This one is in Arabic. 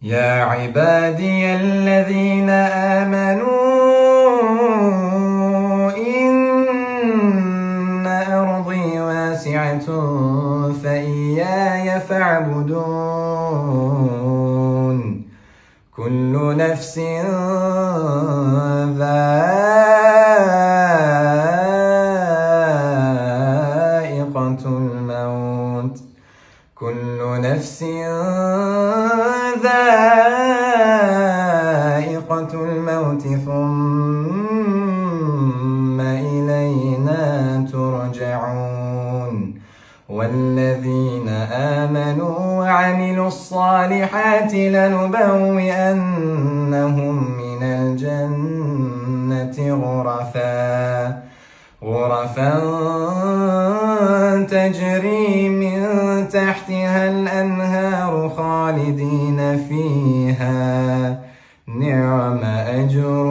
يا عبادي الذين آمنوا إن أرضي واسعة فإياي فاعبدون كل نفس ذائقة الموت ثم إلينا ترجعون والذين آمنوا وعملوا الصالحات لنبوئنهم من الجنة غرفا تجري من تحتها الأنهار خالدين فيها نعم أجر